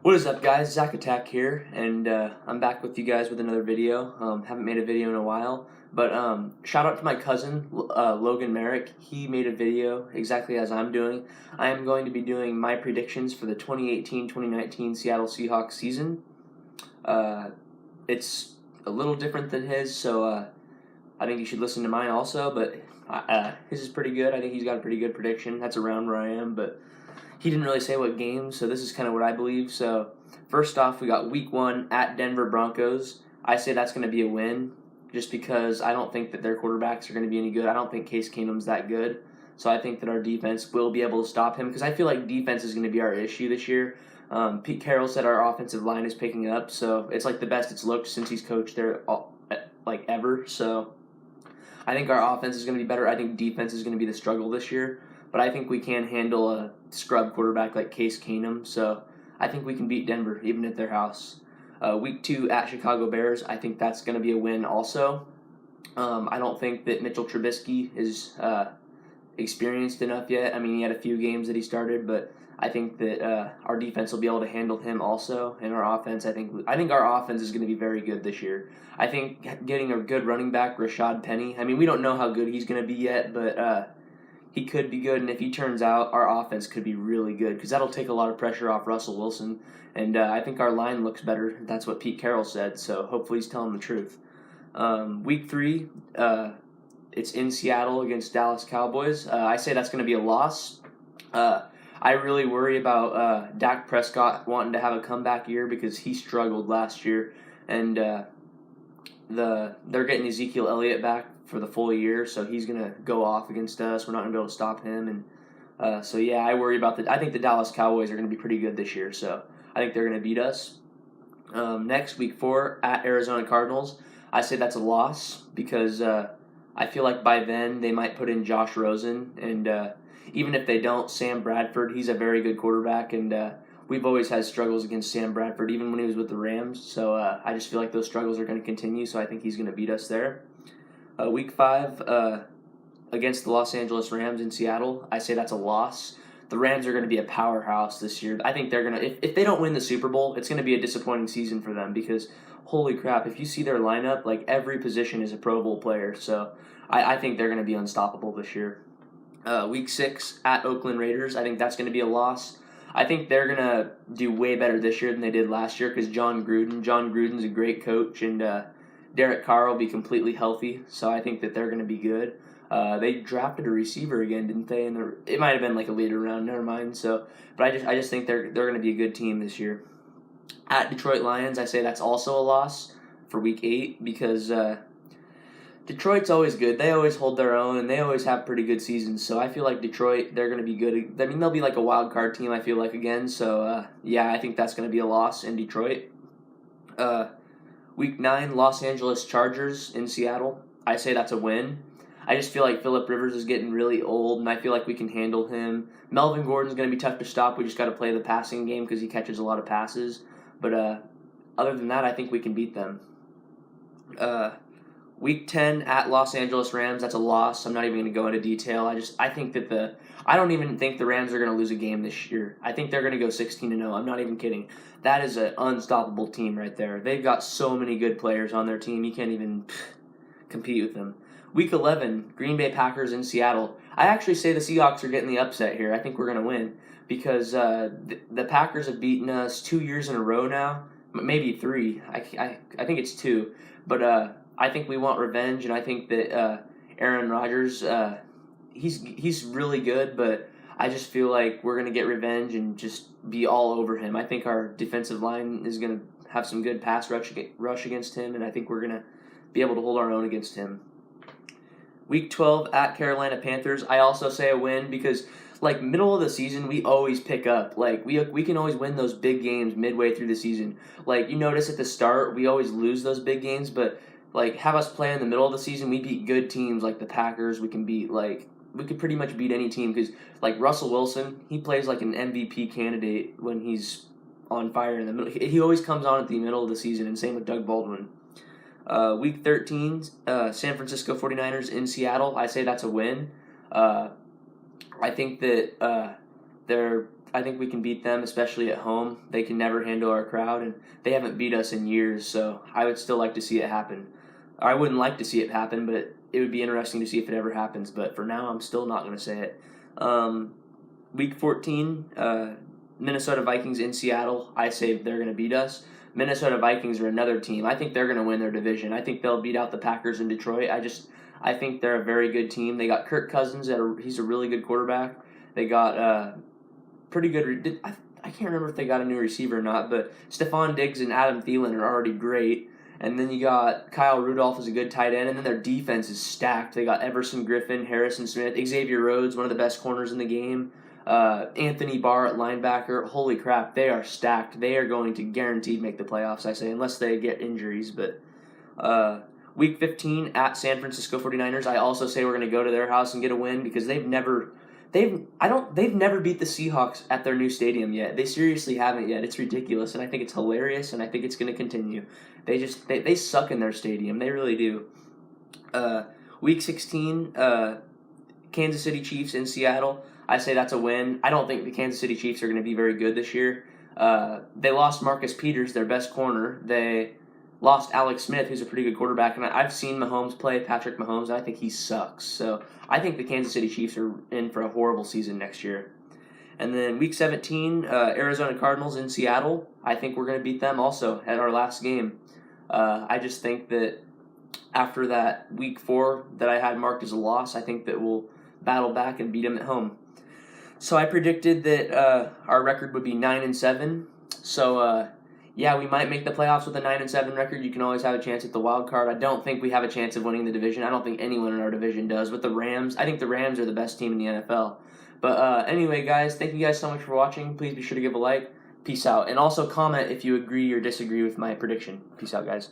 What is up, guys? Zach Attack here, and I'm back with you guys with another video. Haven't made a video in a while, but shout out to my cousin, Logan Merrick. He made a video exactly as I'm doing. I am going to be doing my predictions for the 2018-2019 Seattle Seahawks season. It's a little different than his, so I think you should listen to mine also, but his is pretty good. I think he's got a pretty good prediction. That's around where I am, but he didn't really say what game, so this is kind of what I believe. So first off, we got Week 1 at Denver Broncos. I say that's going to be a win just because I don't think that their quarterbacks are going to be any good. I don't think Case Keenum's that good. So I think that our defense will be able to stop him because I feel like defense is going to be our issue this year. Pete Carroll said our offensive line is picking up, so it's like the best it's looked since he's coached there like ever. So I think our offense is going to be better. I think defense is going to be the struggle this year. But I think we can handle a scrub quarterback like Case Keenum, so I think we can beat Denver, even at their house. Week 2 at Chicago Bears, I think that's going to be a win also. I don't think that Mitchell Trubisky is experienced enough yet. I mean, he had a few games that he started, but I think that our defense will be able to handle him also, and our offense, I think our offense is going to be very good this year. I think getting a good running back, Rashad Penny, I mean, we don't know how good he's going to be yet, but he could be good, and if he turns out, our offense could be really good because that'll take a lot of pressure off Russell Wilson, and I think our line looks better. That's what Pete Carroll said, so hopefully he's telling the truth. Week 3, it's in Seattle against Dallas Cowboys. I say that's going to be a loss. I really worry about Dak Prescott wanting to have a comeback year because he struggled last year, and they're getting Ezekiel Elliott back for the full year, so he's going to go off against us. We're not going to be able to stop him, and so yeah, I worry about I think the Dallas Cowboys are going to be pretty good this year, so I think they're going to beat us. Next, Week 4 at Arizona Cardinals, I say that's a loss because I feel like by then they might put in Josh Rosen, and even if they don't, Sam Bradford, he's a very good quarterback, and we've always had struggles against Sam Bradford, even when he was with the Rams, so I just feel like those struggles are going to continue, so I think he's going to beat us there. Week 5 against the Los Angeles Rams in Seattle, I say that's a loss. The Rams are going to be a powerhouse this year. I think they're going to, if they don't win the Super Bowl, it's going to be a disappointing season for them because, holy crap, if you see their lineup, like every position is a Pro Bowl player, so I think they're going to be unstoppable this year. Week 6 at Oakland Raiders, I think that's going to be a loss. I think they're going to do way better this year than they did last year because John Gruden's a great coach, and Derek Carr will be completely healthy, so I think that they're going to be good. They drafted a receiver again, didn't they? And it might have been like a later round, never mind. So, but I just think they're going to be a good team this year. At Detroit Lions, I say that's also a loss for Week 8 because Detroit's always good. They always hold their own, and they always have pretty good seasons. So I feel like Detroit, they're going to be good. I mean, they'll be like a wild card team, I feel like, again. So, yeah, I think that's going to be a loss in Detroit. Week 9, Los Angeles Chargers in Seattle. I say that's a win. I just feel like Phillip Rivers is getting really old, and I feel like we can handle him. Melvin Gordon's going to be tough to stop. We just got to play the passing game because he catches a lot of passes. But other than that, I think we can beat them. Week 10 at Los Angeles Rams, that's a loss. I'm not even going to go into detail. I think that I don't even think the Rams are going to lose a game this year. I think they're going to go 16-0. I'm not even kidding. That is an unstoppable team right there. They've got so many good players on their team. You can't even compete with them. Week 11, Green Bay Packers in Seattle. I actually say the Seahawks are getting the upset here. I think we're going to win because the Packers have beaten us 2 years in a row now. Maybe 3. I think it's 2. But I think we want revenge, and I think that Aaron Rodgers, he's really good, but I just feel like we're going to get revenge and just be all over him. I think our defensive line is going to have some good pass rush against him, and I think we're going to be able to hold our own against him. Week 12 at Carolina Panthers, I also say a win because, like, middle of the season, we always pick up. Like, we can always win those big games midway through the season. Like, you notice at the start, we always lose those big games, but like, have us play in the middle of the season, we beat good teams like the Packers. We can beat, like, we could pretty much beat any team because, like, Russell Wilson, he plays like an MVP candidate when he's on fire in the middle. He always comes on at the middle of the season, and same with Doug Baldwin. Week 13, San Francisco 49ers in Seattle. I say that's a win. I think that they're I think we can beat them, especially at home. They can never handle our crowd, and they haven't beat us in years, so I would still like to see it happen. I wouldn't like to see it happen, but it would be interesting to see if it ever happens. But for now, I'm still not going to say it. Week 14, Minnesota Vikings in Seattle. I say they're going to beat us. Minnesota Vikings are another team. I think they're going to win their division. I think they'll beat out the Packers in Detroit. I think they're a very good team. They got Kirk Cousins. He's a really good quarterback. They got pretty good. I can't remember if they got a new receiver or not, but Stephon Diggs and Adam Thielen are already great. And then you got Kyle Rudolph is a good tight end, and then their defense is stacked. They got Everson Griffin, Harrison Smith, Xavier Rhodes, one of the best corners in the game, Anthony Barr at linebacker. Holy crap, they are stacked. They are going to guaranteed make the playoffs, I say, unless they get injuries. But Week 15 at San Francisco 49ers, I also say we're going to go to their house and get a win because they've never beat the Seahawks at their new stadium yet. They seriously haven't yet. It's ridiculous, and I think it's hilarious, and I think it's going to continue. They suck in their stadium. They really do. Week 16, Kansas City Chiefs in Seattle. I say that's a win. I don't think the Kansas City Chiefs are going to be very good this year. They lost Marcus Peters, their best corner. They lost Alex Smith, who's a pretty good quarterback, and I've seen Mahomes play, Patrick Mahomes, and I think he sucks. So I think the Kansas City Chiefs are in for a horrible season next year. And then Week 17, Arizona Cardinals in Seattle. I think we're going to beat them also at our last game. I just think that after that Week 4 that I had marked as a loss, I think that we'll battle back and beat them at home. So I predicted that our record would be 9-7. So yeah, we might make the playoffs with a 9-7 record. You can always have a chance at the wild card. I don't think we have a chance of winning the division. I don't think anyone in our division does. With the Rams, I think the Rams are the best team in the NFL. But anyway, guys, thank you guys so much for watching. Please be sure to give a like. Peace out. And also comment if you agree or disagree with my prediction. Peace out, guys.